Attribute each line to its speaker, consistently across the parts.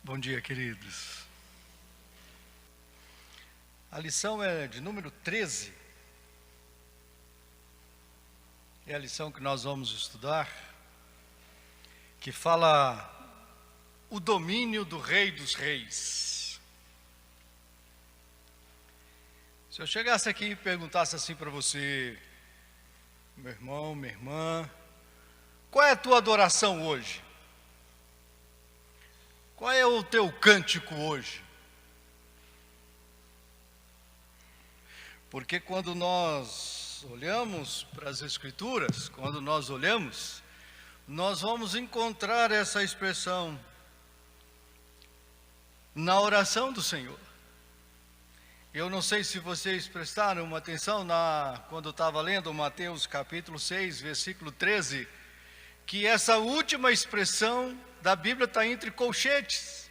Speaker 1: Bom dia, queridos. A lição é de número 13. É a lição que nós vamos estudar, que fala o domínio do Rei dos Reis. Se eu chegasse aqui e perguntasse assim para você, meu irmão, minha irmã, qual é a tua adoração hoje? Qual é o teu cântico hoje? Porque quando nós olhamos para as Escrituras, nós vamos encontrar essa expressão na oração do Senhor. Eu não sei se vocês prestaram atenção quando eu estava lendo Mateus capítulo 6, versículo 13, que essa última expressão da Bíblia está entre colchetes.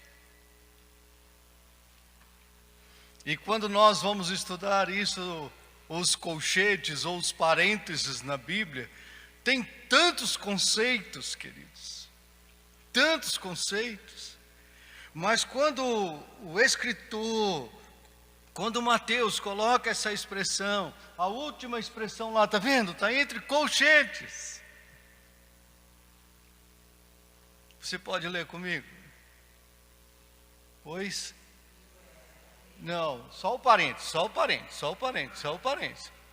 Speaker 1: E quando nós vamos estudar isso, os colchetes ou os parênteses na Bíblia, tem tantos conceitos, queridos, tantos conceitos. Mas quando o escritor, quando Mateus coloca essa expressão, a última expressão lá, está vendo? Está entre colchetes. Você pode ler comigo? Pois? Não, só o parênteses.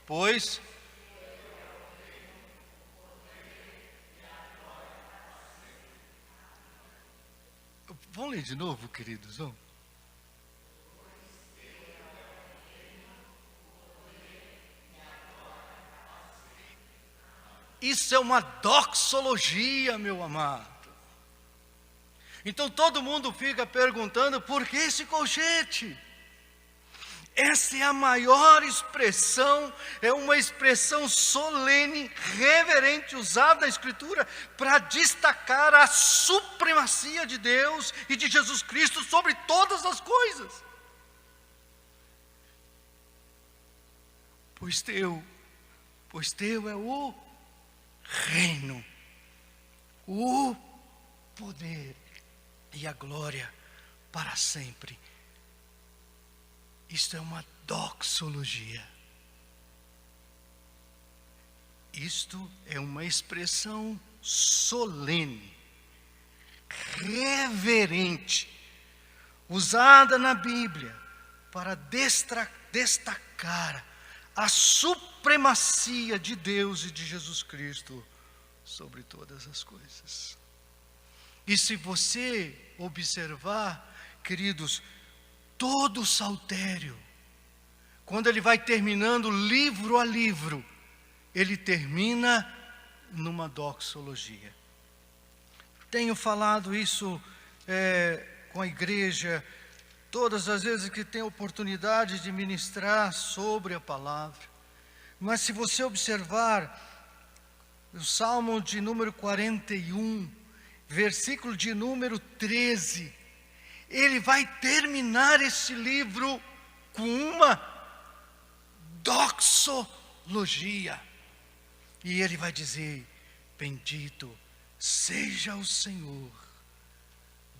Speaker 1: Pois? Vamos ler de novo, queridos? Vamos. Isso é uma doxologia, meu amado. Então todo mundo fica perguntando, por que esse colchete? Essa é a maior expressão, é uma expressão solene, reverente, usada na Escritura para destacar a supremacia de Deus e de Jesus Cristo sobre todas as coisas. Pois teu é o reino, o poder e a glória para sempre. Isto é uma doxologia. Isto é uma expressão solene, reverente, usada na Bíblia para destacar a supremacia de Deus e de Jesus Cristo sobre todas as coisas. E se você observar, queridos, todo o saltério, quando ele vai terminando livro a livro, ele termina numa doxologia. Tenho falado isso com a igreja, todas as vezes que tenho oportunidade de ministrar sobre a palavra. Mas se você observar o Salmo de número 41, versículo de número 13, ele vai terminar esse livro com uma doxologia. E ele vai dizer: bendito seja o Senhor,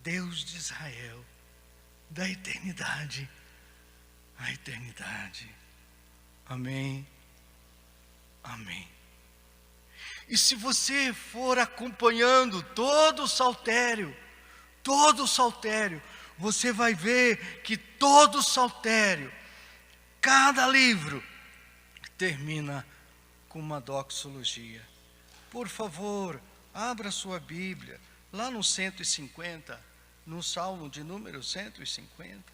Speaker 1: Deus de Israel, da eternidade à eternidade. Amém, amém. E se você for acompanhando todo o saltério, você vai ver que todo o saltério, cada livro, termina com uma doxologia. Por favor, abra sua Bíblia, lá no 150, no Salmo de número 150.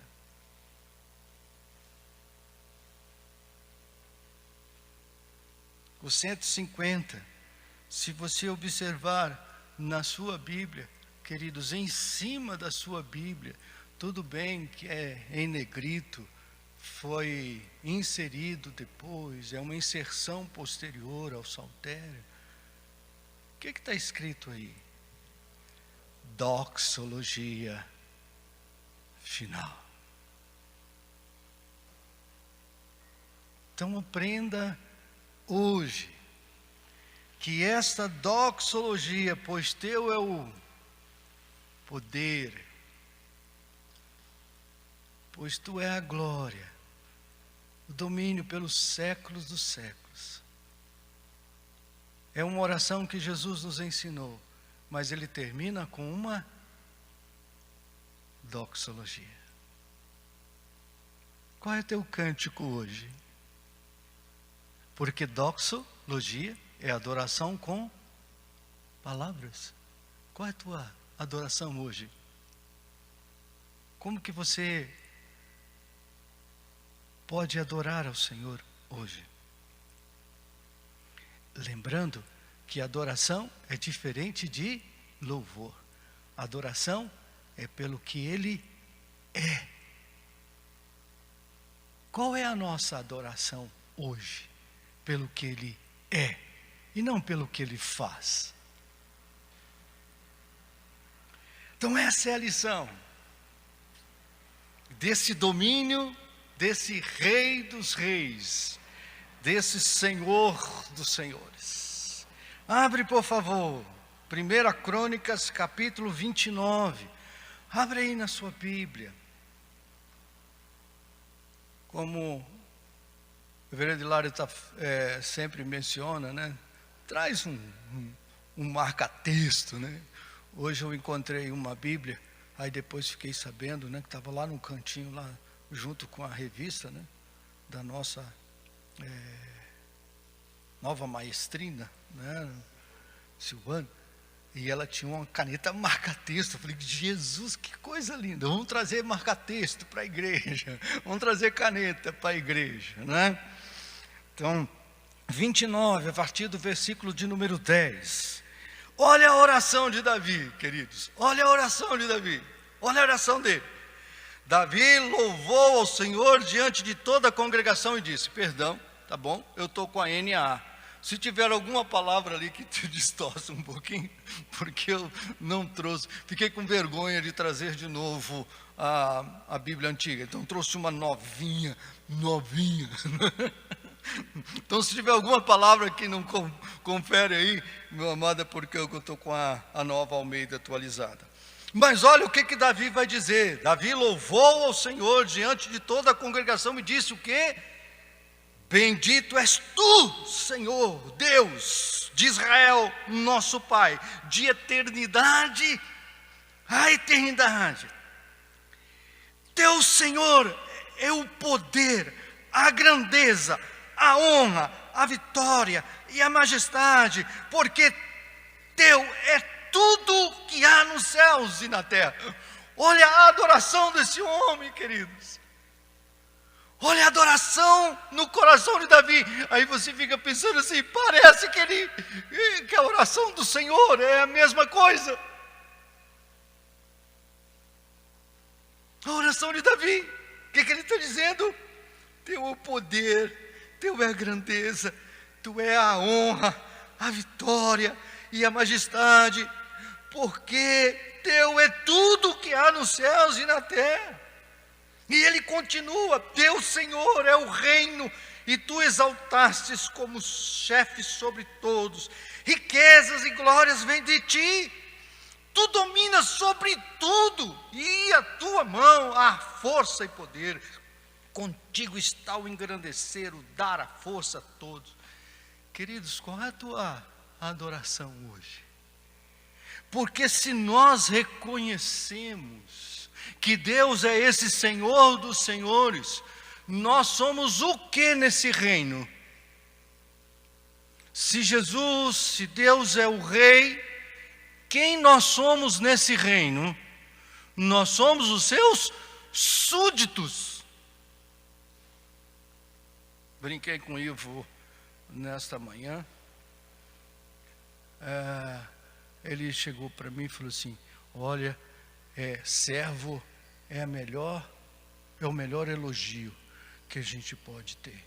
Speaker 1: O 150. Se você observar na sua Bíblia, queridos, em cima da sua Bíblia, tudo bem que é em negrito, foi inserido depois, é uma inserção posterior ao saltério. O que está escrito aí? Doxologia final. Então aprenda hoje que esta doxologia, pois teu é o poder pois tu é a glória, o domínio pelos séculos dos séculos. É uma oração que Jesus nos ensinou, mas ele termina com uma doxologia. Qual é teu cântico hoje? Porque doxologia é adoração com palavras. Qual é a tua adoração hoje? Como que você pode adorar ao Senhor hoje? Lembrando que adoração é diferente de louvor. Adoração é pelo que Ele é. Qual é a nossa adoração hoje? Pelo que Ele é e não pelo que Ele faz. Então essa é a lição desse domínio, desse Rei dos Reis, desse Senhor dos Senhores. Abre, por favor, 1 Crônicas, capítulo 29. Abre aí na sua Bíblia. Como o reverendo Hilário sempre menciona, né? Traz um marca-texto, né? Hoje eu encontrei uma Bíblia, aí depois fiquei sabendo, né, que estava lá no cantinho, lá junto com a revista, né, da nossa nova maestrina, né, Silvana, e ela tinha uma caneta marca-texto. Eu falei, Jesus, que coisa linda, vamos trazer marca-texto para a igreja, vamos trazer caneta para a igreja, né? Então, 29, a partir do versículo de número 10. Olha a oração de Davi, queridos. Olha a oração de Davi. Olha a oração dele. Davi louvou ao Senhor diante de toda a congregação e disse, perdão, tá bom, eu estou com a NA. Se tiver alguma palavra ali que te distorce um pouquinho, porque eu não trouxe, fiquei com vergonha de trazer de novo a Bíblia antiga. Então trouxe uma novinha. Então se tiver alguma palavra que não confere aí, meu amado, é porque eu estou com a nova Almeida atualizada. Mas olha o que Davi vai dizer. Davi louvou ao Senhor diante de toda a congregação e disse o quê? Bendito és tu, Senhor, Deus de Israel, nosso Pai, de eternidade a eternidade. Teu Senhor é o poder, a grandeza, a honra, a vitória e a majestade, porque teu é tudo que há nos céus e na terra. Olha a adoração desse homem, queridos. Olha a adoração no coração de Davi. Aí você fica pensando assim, parece que a oração do Senhor é a mesma coisa. A oração de Davi, o que ele está dizendo? Teu é o poder, teu é a grandeza, tu é a honra, a vitória e a majestade, porque teu é tudo que há nos céus e na terra. E ele continua, teu Senhor é o reino, e tu exaltastes como chefe sobre todos, riquezas e glórias vêm de ti, tu dominas sobre tudo, e a tua mão há força e poder, contigo está o engrandecer, o dar a força a todos. Queridos, qual é a tua adoração hoje? Porque se nós reconhecemos que Deus é esse Senhor dos senhores, nós somos o que nesse reino? Se Jesus, se Deus é o Rei, quem nós somos nesse reino? Nós somos os seus súditos. Brinquei com o Ivo nesta manhã. Ele chegou para mim e falou assim, olha, servo é o melhor elogio que a gente pode ter.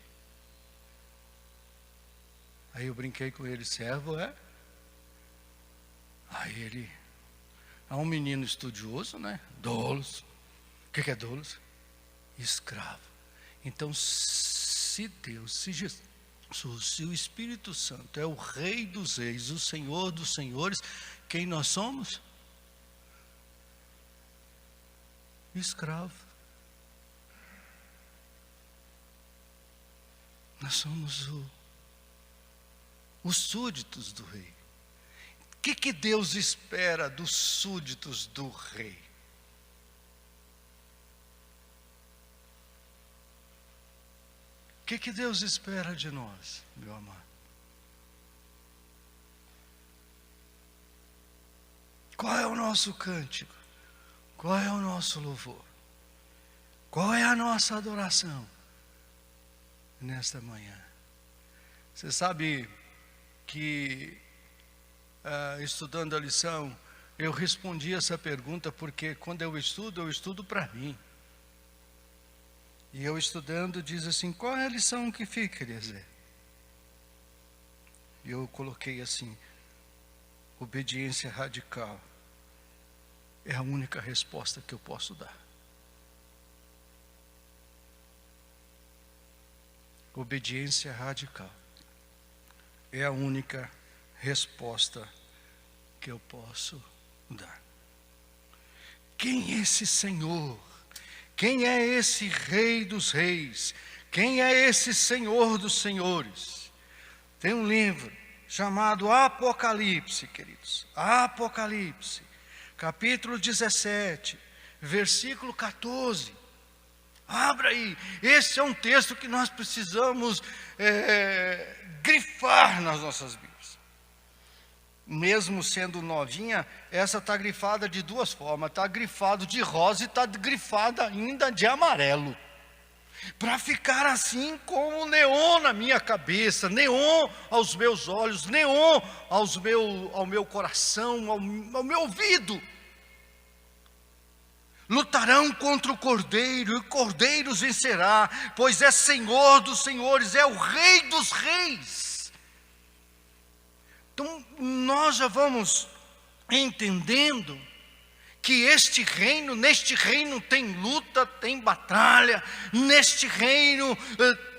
Speaker 1: Aí eu brinquei com ele, servo é? Aí ele, é um menino estudioso, né? Doulos. O que é doulos? Escravo. Então, se Deus, se Jesus, se o Espírito Santo é o Rei dos Reis, o Senhor dos Senhores, quem nós somos? Escravo. Nós somos os súditos do rei. O que Deus espera dos súditos do rei? O que Deus espera de nós, meu amado? Qual é o nosso cântico? Qual é o nosso louvor? Qual é a nossa adoração nesta manhã? Você sabe que, estudando a lição, eu respondi essa pergunta porque quando eu estudo para mim. E eu estudando diz assim, qual é a lição que fica, Eliezer? E eu coloquei assim, obediência radical é a única resposta que eu posso dar. Obediência radical é a única resposta que eu posso dar. Quem é esse Senhor? Quem é esse Rei dos Reis? Quem é esse Senhor dos Senhores? Tem um livro chamado Apocalipse, queridos. Apocalipse, capítulo 17, versículo 14. Abra aí. Esse é um texto que nós precisamos grifar nas nossas Bíblias. Mesmo sendo novinha, essa está grifada de duas formas. Está grifado de rosa e está grifada ainda de amarelo. Para ficar assim como neon na minha cabeça, neon aos meus olhos, neon ao meu coração, ao meu ouvido. Lutarão contra o Cordeiro, e o Cordeiro os vencerá, pois é Senhor dos senhores, é o Rei dos reis. Então, nós já vamos entendendo que neste reino tem luta, tem batalha, neste reino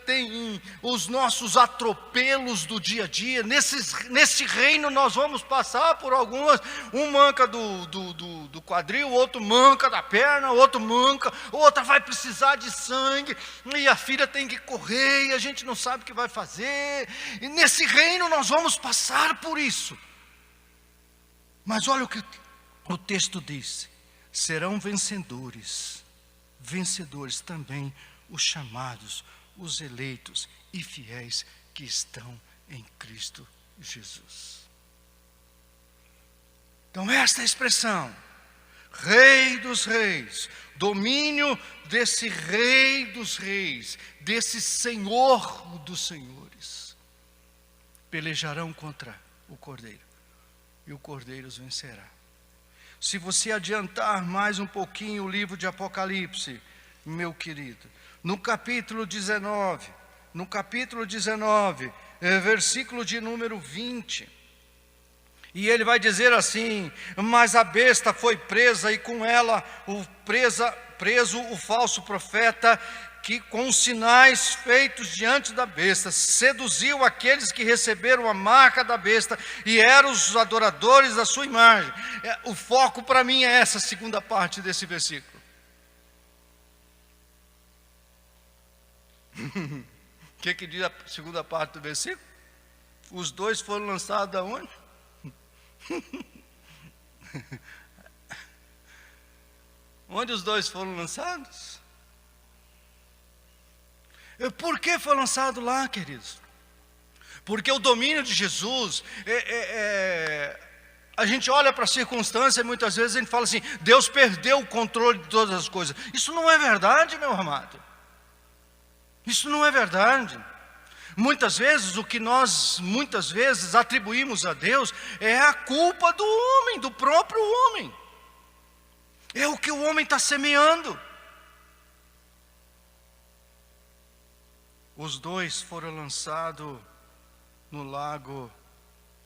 Speaker 1: tem os nossos atropelos do dia a dia, nesse reino nós vamos passar por algumas, um manca do quadril, outro manca da perna, outro manca, outra vai precisar de sangue, e a filha tem que correr, e a gente não sabe o que vai fazer, e nesse reino nós vamos passar por isso. Mas olha o que o texto diz: serão vencedores também os chamados, os eleitos e fiéis que estão em Cristo Jesus. Então esta expressão, Rei dos Reis, domínio desse Rei dos Reis, desse Senhor dos Senhores, pelejarão contra o Cordeiro, e o Cordeiro os vencerá. Se você adiantar mais um pouquinho o livro de Apocalipse, meu querido, no capítulo 19, versículo de número 20, e ele vai dizer assim: mas a besta foi presa, e com ela preso o falso profeta, que com os sinais feitos diante da besta, seduziu aqueles que receberam a marca da besta, e eram os adoradores da sua imagem. O foco para mim é essa segunda parte desse versículo. O que diz a segunda parte do versículo? Os dois foram lançados aonde? Onde os dois foram lançados? Por que foi lançado lá, queridos? Porque o domínio de Jesus, a gente olha para a circunstância e muitas vezes a gente fala assim: Deus perdeu o controle de todas as coisas. Isso não é verdade, meu amado. Isso não é verdade. Muitas vezes, o que nós atribuímos a Deus é a culpa do homem, do próprio homem. É o que o homem está semeando. Os dois foram lançados no lago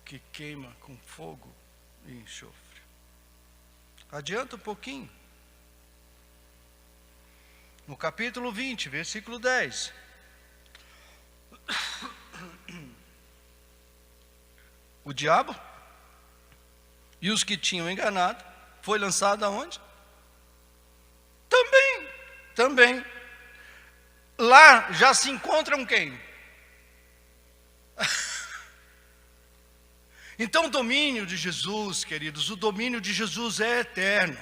Speaker 1: que queima com fogo e enxofre. Adianta um pouquinho. No capítulo 20, versículo 10. O diabo e os que tinham enganado foi lançado aonde? Também. Lá já se encontram quem? Então o domínio de Jesus, queridos, o domínio de Jesus é eterno.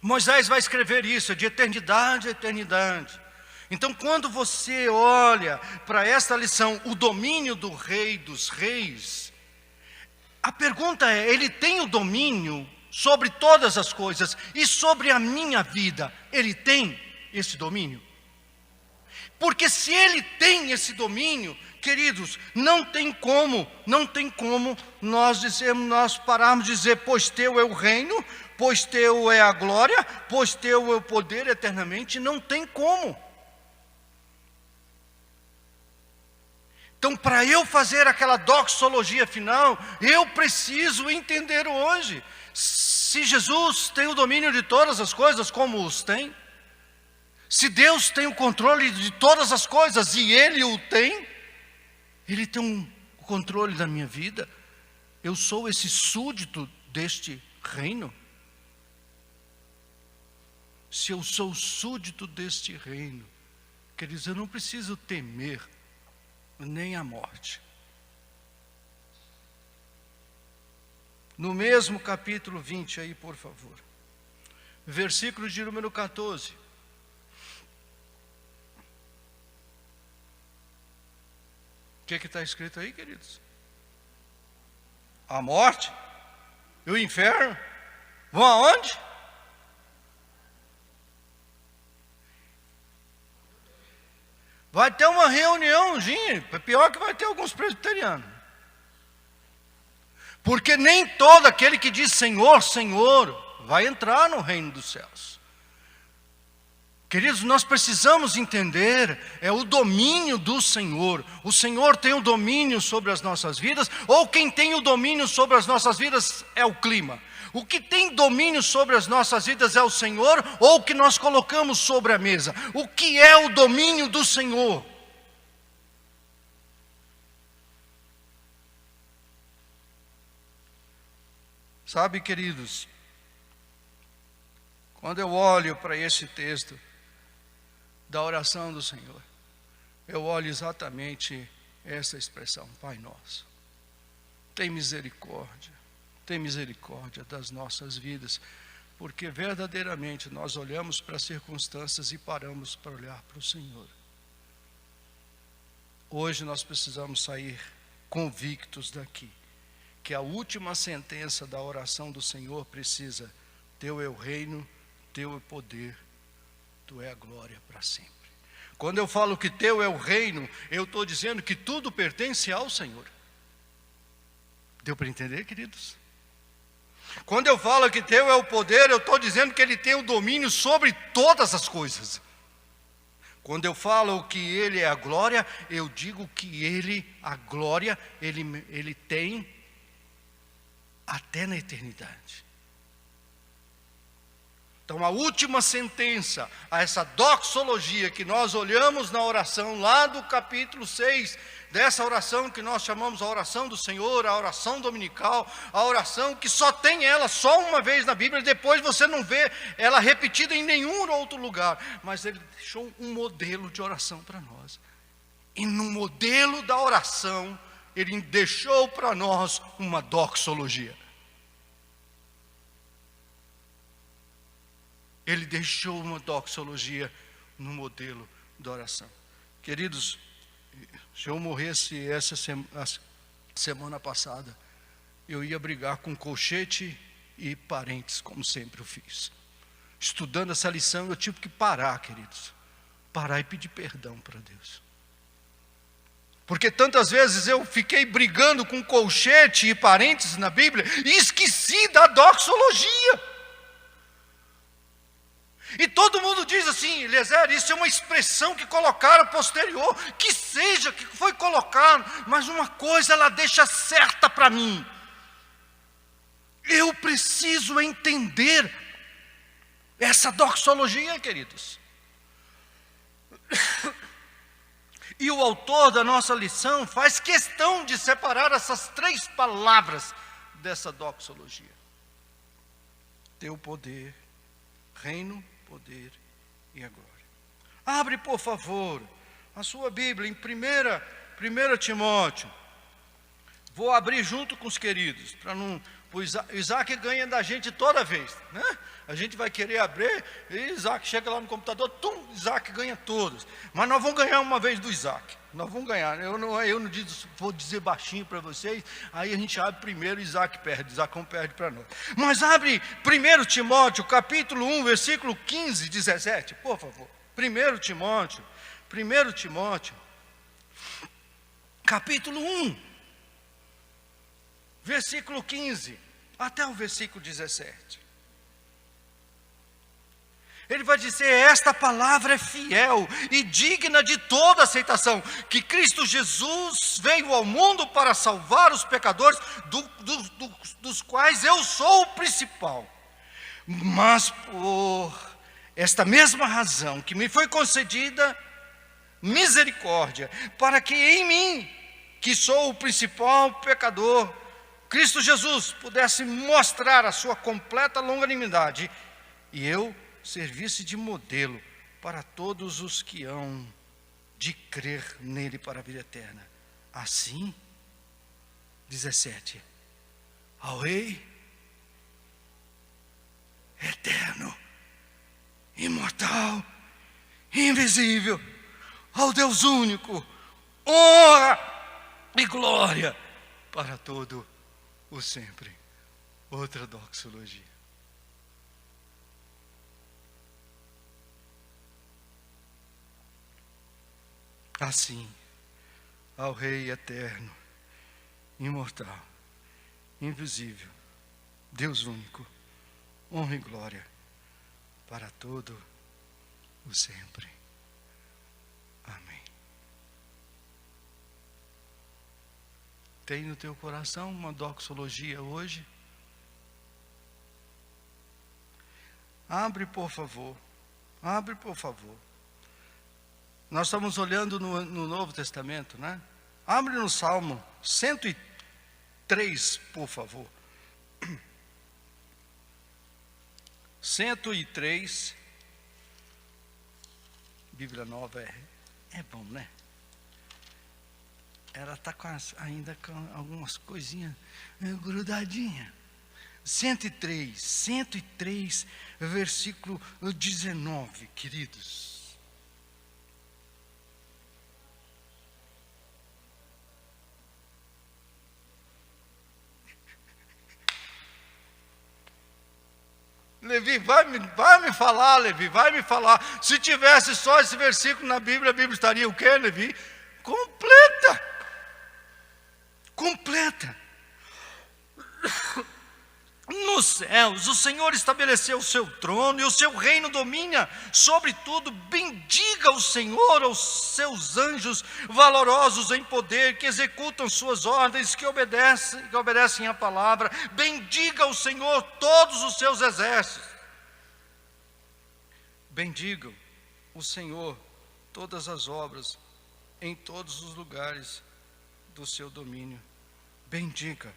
Speaker 1: Moisés vai escrever isso, é de eternidade a eternidade. Então quando você olha para esta lição, o domínio do Rei dos Reis, a pergunta é, ele tem o domínio sobre todas as coisas e sobre a minha vida, ele tem esse domínio? Porque se ele tem esse domínio, queridos, não tem como nós pararmos de dizer, pois teu é o reino, pois teu é a glória, pois teu é o poder eternamente, não tem como. Então, para eu fazer aquela doxologia final, eu preciso entender hoje, se Jesus tem o domínio de todas as coisas, como os tem, se Deus tem o controle de todas as coisas e Ele o tem, Ele tem o controle da minha vida, eu sou esse súdito deste reino. Se eu sou súdito deste reino, queridos, eu não preciso temer nem a morte. No mesmo capítulo 20 aí, por favor, versículo de número 14. O que está escrito aí, queridos? A morte e o inferno vão aonde? Vai ter uma reuniãozinha, pior que vai ter alguns presbiterianos. Porque nem todo aquele que diz Senhor, Senhor, vai entrar no reino dos céus. Queridos, nós precisamos entender, é o domínio do Senhor. O Senhor tem o domínio sobre as nossas vidas, ou quem tem o domínio sobre as nossas vidas é o clima. O que tem domínio sobre as nossas vidas é o Senhor, ou o que nós colocamos sobre a mesa. O que é o domínio do Senhor? Sabe, queridos, quando eu olho para esse texto da oração do Senhor, eu olho exatamente essa expressão, Pai nosso, tem misericórdia das nossas vidas, porque verdadeiramente nós olhamos para as circunstâncias e paramos para olhar para o Senhor. Hoje nós precisamos sair convictos daqui, que a última sentença da oração do Senhor precisa, teu é o reino, teu é o poder, tu é a glória para sempre. Quando eu falo que teu é o reino, eu estou dizendo que tudo pertence ao Senhor. Deu para entender, queridos? Quando eu falo que teu é o poder, eu estou dizendo que Ele tem o domínio sobre todas as coisas. Quando eu falo que Ele é a glória, eu digo que Ele, a glória, Ele tem até na eternidade. Então a última sentença, a essa doxologia que nós olhamos na oração lá do capítulo 6, dessa oração que nós chamamos a oração do Senhor, a oração dominical, a oração que só tem ela só uma vez na Bíblia, depois você não vê ela repetida em nenhum outro lugar, mas Ele deixou um modelo de oração para nós, e no modelo da oração, Ele deixou para nós uma doxologia. Ele deixou uma doxologia no modelo da oração. Queridos, se eu morresse essa semana passada, eu ia brigar com colchete e parentes, como sempre eu fiz. Estudando essa lição, eu tive que parar, queridos. Parar e pedir perdão para Deus. Porque tantas vezes eu fiquei brigando com colchete e parentes na Bíblia e esqueci da doxologia. E todo mundo diz assim, Eliezer, isso é uma expressão que colocaram posterior, que seja, que foi colocado, mas uma coisa ela deixa certa para mim. Eu preciso entender essa doxologia, queridos. E o autor da nossa lição faz questão de separar essas três palavras dessa doxologia. Teu poder, reino, poder e a glória. Abre, por favor, a sua Bíblia em 1 1 Timóteo. Vou abrir junto com os queridos, para não... O Isaac ganha da gente toda vez, né? A gente vai querer abrir, e Isaac chega lá no computador, Isaac ganha todos. Mas nós vamos ganhar uma vez do Isaac. Nós vamos ganhar. Eu não vou dizer baixinho para vocês, aí a gente abre primeiro, Isaac perde, Isacão perde para nós. Mas abre 1 Timóteo, capítulo 1, versículo 15, 17, por favor. 1 Timóteo, capítulo 1. Versículo 15, até o versículo 17. Ele vai dizer: esta palavra é fiel e digna de toda aceitação, que Cristo Jesus veio ao mundo para salvar os pecadores, dos quais eu sou o principal. Mas por esta mesma razão que me foi concedida misericórdia, para que em mim, que sou o principal pecador, Cristo Jesus pudesse mostrar a sua completa longanimidade e eu servisse de modelo para todos os que hão de crer nele para a vida eterna. Assim, 17, ao Rei eterno, imortal, invisível, ao Deus único, honra e glória para todo o sempre. Outra doxologia. Assim, ao Rei eterno, imortal, invisível, Deus único, honra e glória para todo o sempre. Amém. Tem no teu coração uma doxologia hoje? Abre, por favor. Abre, por favor. Nós estamos olhando no Novo Testamento, né? Abre no Salmo 103, por favor. 103. Bíblia Nova é bom, né? Ela está ainda com algumas coisinhas grudadinhas. 103, versículo 19, queridos. Levi, vai me falar, Levi, vai me falar. Se tivesse só esse versículo na Bíblia, a Bíblia estaria o quê, Levi? Completa. Nos céus, o Senhor estabeleceu o seu trono e o seu reino domina sobre tudo. Bendiga o Senhor aos seus anjos valorosos em poder, que executam suas ordens, que obedecem à palavra. Bendiga o Senhor todos os seus exércitos. Bendigam o Senhor todas as obras em todos os lugares do seu domínio. Bendiga,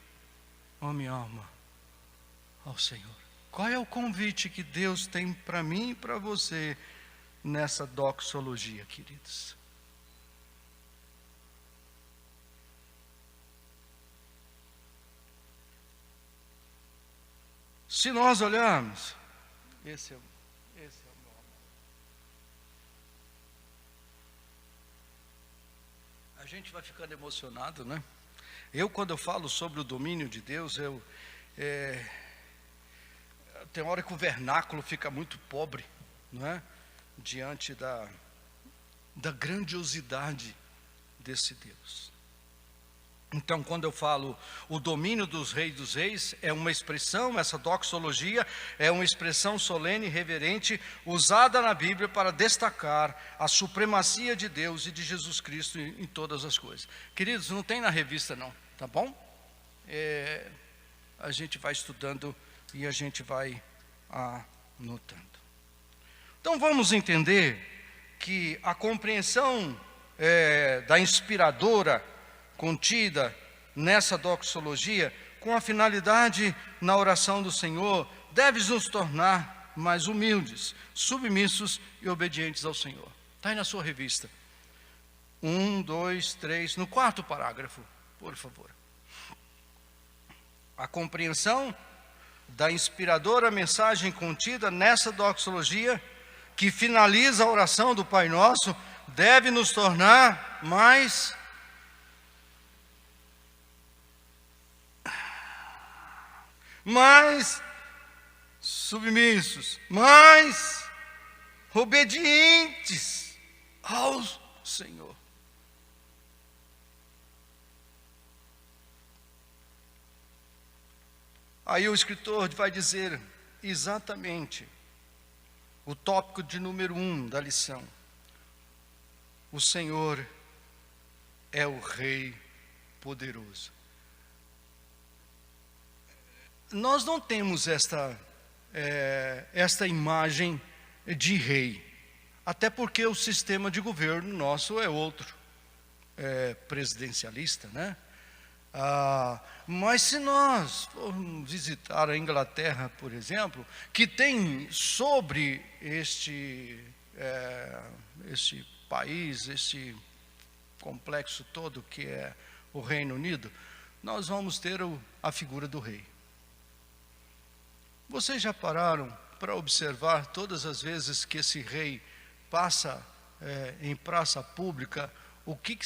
Speaker 1: ó minha alma, ao Senhor. Qual é o convite que Deus tem para mim e para você nessa doxologia, queridos? Se nós olharmos, esse é o meu amor. A gente vai ficando emocionado, né? Quando eu falo sobre o domínio de Deus, tem hora que o vernáculo fica muito pobre, não é? Diante da grandiosidade desse Deus. Então, quando eu falo o domínio dos reis, é uma expressão, essa doxologia é uma expressão solene e reverente usada na Bíblia para destacar a supremacia de Deus e de Jesus Cristo em todas as coisas. Queridos, não tem na revista não, tá bom? A gente vai estudando e a gente vai anotando. Então vamos entender que a compreensão da inspiradora contida nessa doxologia, com a finalidade na oração do Senhor, deve nos tornar mais humildes, submissos e obedientes ao Senhor. Está aí na sua revista. 1, 2, 3, no quarto parágrafo, por favor. A compreensão da inspiradora mensagem contida nessa doxologia, que finaliza a oração do Pai Nosso, deve nos tornar mais submissos, mais obedientes ao Senhor. Aí o escritor vai dizer exatamente o tópico de número 1 da lição. O Senhor é o Rei poderoso. Nós não temos esta imagem de rei, até porque o sistema de governo nosso é outro, presidencialista, né? Mas se nós formos visitar a Inglaterra, por exemplo, que tem sobre este país, este complexo todo que é o Reino Unido, nós vamos ter a figura do rei. Vocês já pararam para observar todas as vezes que esse rei passa em praça pública, o que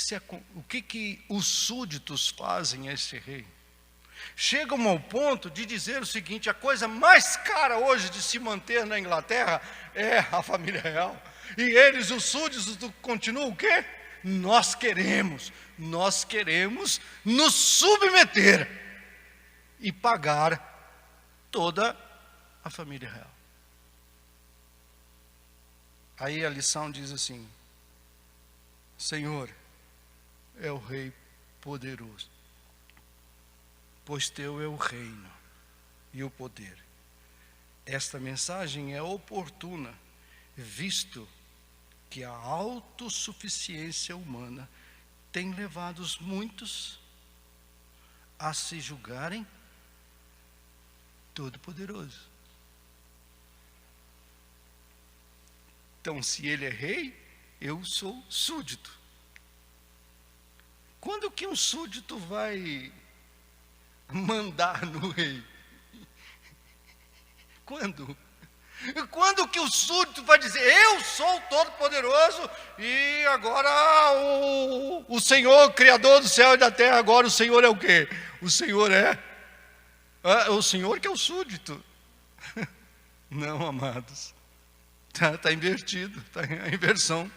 Speaker 1: os súditos fazem a esse rei? Chegam ao ponto de dizer o seguinte: a coisa mais cara hoje de se manter na Inglaterra é a família real. E eles, os súditos, continuam o quê? Nós queremos nos submeter e pagar toda a família real. Aí a lição diz assim: Senhor é o Rei poderoso, pois teu é o reino e o poder. Esta mensagem é oportuna, visto que a autossuficiência humana tem levado os muitos a se julgarem todo-poderoso. Então, se ele é rei, eu sou súdito. Quando que um súdito vai mandar no rei? Quando? Quando que o súdito vai dizer: eu sou todo-poderoso e agora o Senhor, Criador do céu e da terra, agora o Senhor é o quê? O Senhor é o Senhor que é o súdito. Não, amados. Está invertido, a inversão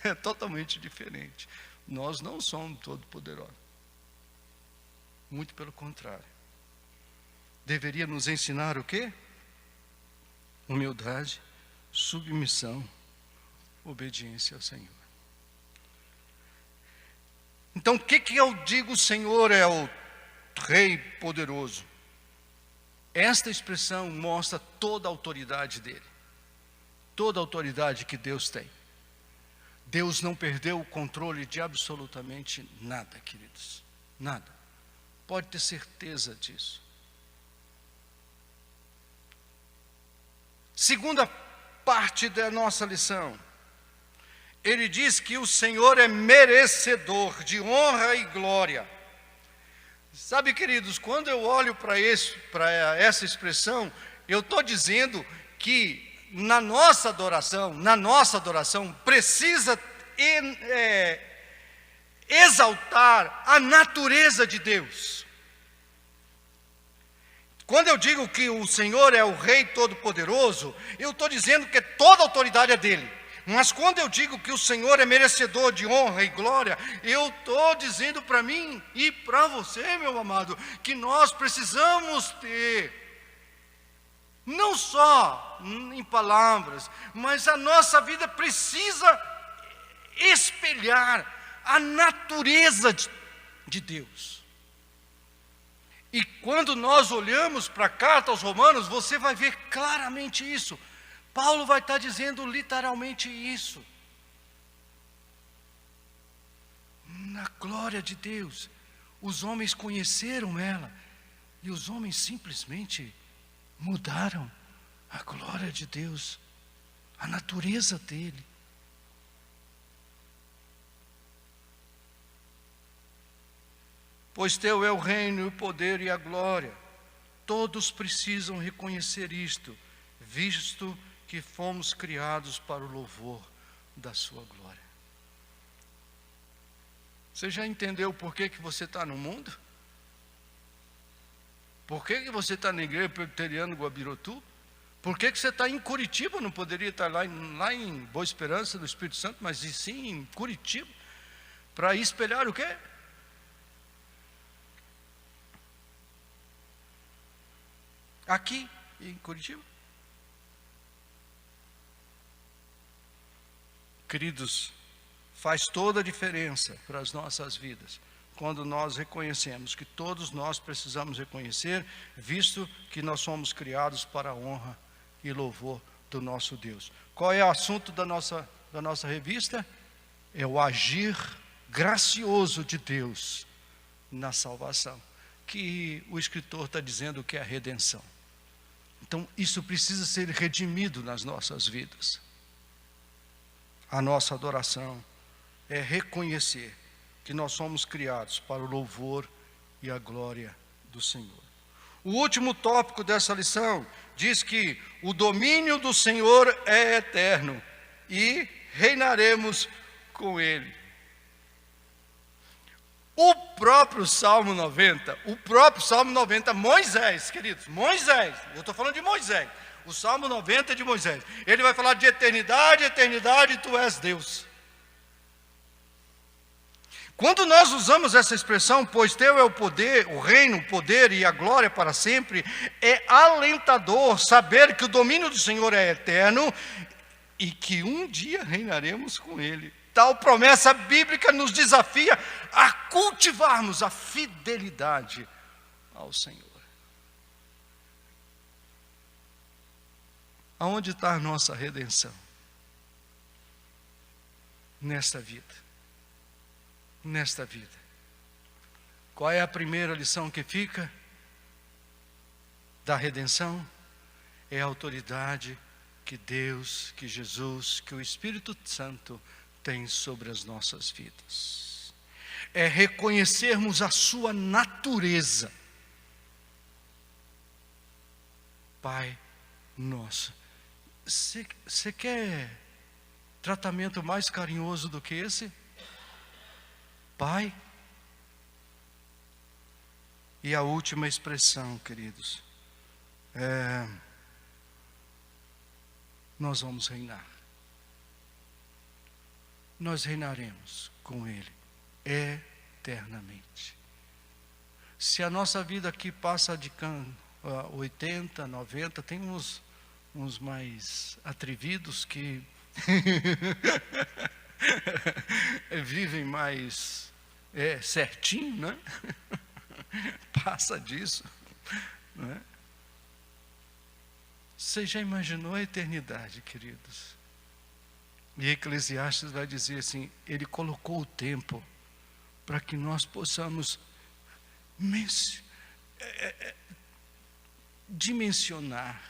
Speaker 1: é totalmente diferente. Nós não somos todo-poderosos. Muito pelo contrário. Deveria nos ensinar o quê? Humildade, submissão, obediência ao Senhor. Então, o que eu digo, o Senhor é o Rei poderoso? Esta expressão mostra toda a autoridade dele. Toda a autoridade que Deus tem. Deus não perdeu o controle de absolutamente nada, queridos. Nada. Pode ter certeza disso. Segunda parte da nossa lição. Ele diz que o Senhor é merecedor de honra e glória. Sabe, queridos, quando eu olho para essa expressão, eu estou dizendo que na nossa adoração precisa exaltar a natureza de Deus. Quando eu digo que o Senhor é o Rei Todo-Poderoso, eu estou dizendo que toda a autoridade é dele. Mas quando eu digo que o Senhor é merecedor de honra e glória, eu estou dizendo para mim e para você, meu amado, que nós precisamos ter, não só em palavras, mas a nossa vida precisa espelhar a natureza de Deus. E quando nós olhamos para a carta aos Romanos, você vai ver claramente isso. Paulo vai estar dizendo literalmente isso. Na glória de Deus, os homens conheceram ela, e os homens simplesmente mudaram a glória de Deus, a natureza dele. pois teu é o reino, o poder e a glória. Todos precisam reconhecer isto, visto que fomos criados para o louvor da sua glória. Você já entendeu por que você está no mundo? Por que você está na igreja presbiteriana Guabirotu? Por que você está em Curitiba? Não poderia estar lá em Boa Esperança, do Espírito Santo, mas sim em Curitiba, para espelhar o quê? Aqui em Curitiba. Queridos, faz toda a diferença para as nossas vidas quando nós reconhecemos que todos nós precisamos reconhecer, visto que nós somos criados para a honra e louvor do nosso Deus. Qual é o assunto da nossa revista? É o agir gracioso de Deus na salvação, que o escritor está dizendo que é a redenção. Então, isso precisa ser redimido nas nossas vidas. A nossa adoração é reconhecer que nós somos criados para o louvor e a glória do Senhor. O último tópico dessa lição diz que o domínio do Senhor é eterno e reinaremos com Ele. O próprio Salmo 90, Moisés, queridos, Moisés, eu estou falando de Moisés, o Salmo 90 é de Moisés, ele vai falar de eternidade, eternidade, tu és Deus. Quando nós usamos essa expressão, pois teu é o poder, o reino, o poder e a glória para sempre, é alentador saber que o domínio do Senhor é eterno e que um dia reinaremos com Ele. Tal promessa bíblica nos desafia a cultivarmos a fidelidade ao Senhor. Aonde está a nossa redenção? Nesta vida. Nesta vida. Qual é a primeira lição que fica da redenção? É a autoridade que Deus, que Jesus, que o Espírito Santo tem sobre as nossas vidas. É reconhecermos a sua natureza. Pai nosso. Você quer tratamento mais carinhoso do que esse? Pai. E a última expressão, queridos, nós vamos reinar. Nós reinaremos com Ele eternamente. Se a nossa vida aqui passa de 80, 90, tem uns mais atrevidos que vivem mais certinho, né? Passa disso, né? Você já imaginou a eternidade, queridos? E Eclesiastes vai dizer assim, ele colocou o tempo para que nós possamos dimensionar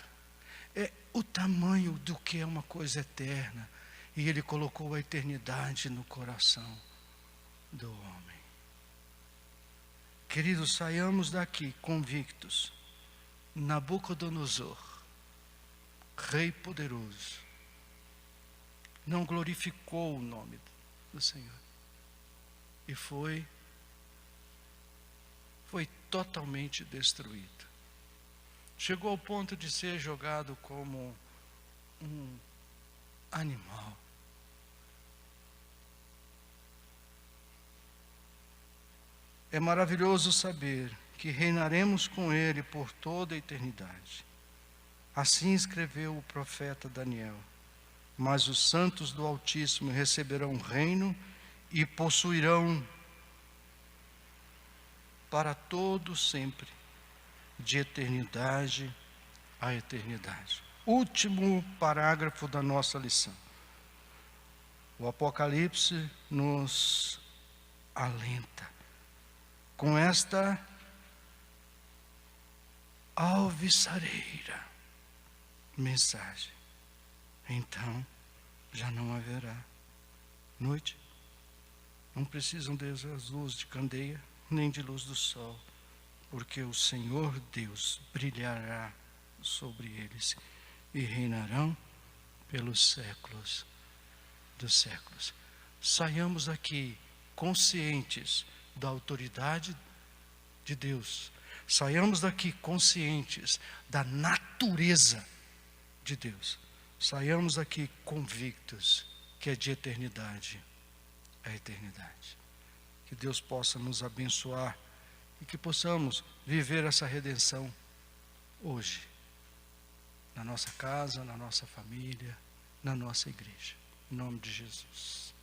Speaker 1: o tamanho do que é uma coisa eterna. E ele colocou a eternidade no coração do homem. Queridos, saiamos daqui convictos. Nabucodonosor, rei poderoso, não glorificou o nome do Senhor. E foi totalmente destruído. Chegou ao ponto de ser jogado como um animal. É maravilhoso saber que reinaremos com Ele por toda a eternidade. Assim escreveu o profeta Daniel. Mas os santos do Altíssimo receberão o reino e possuirão para todo sempre, de eternidade a eternidade. Último parágrafo da nossa lição. O Apocalipse nos alenta com esta alvissareira mensagem. Então, já não haverá noite. Não precisam das luzes de candeia nem de luz do sol, porque o Senhor Deus brilhará sobre eles e reinarão pelos séculos dos séculos. Saiamos daqui conscientes da autoridade de Deus. Saiamos daqui conscientes da natureza de Deus. Saiamos daqui convictos que é de eternidade a eternidade. Que Deus possa nos abençoar e que possamos viver essa redenção hoje, na nossa casa, na nossa família, na nossa igreja. Em nome de Jesus.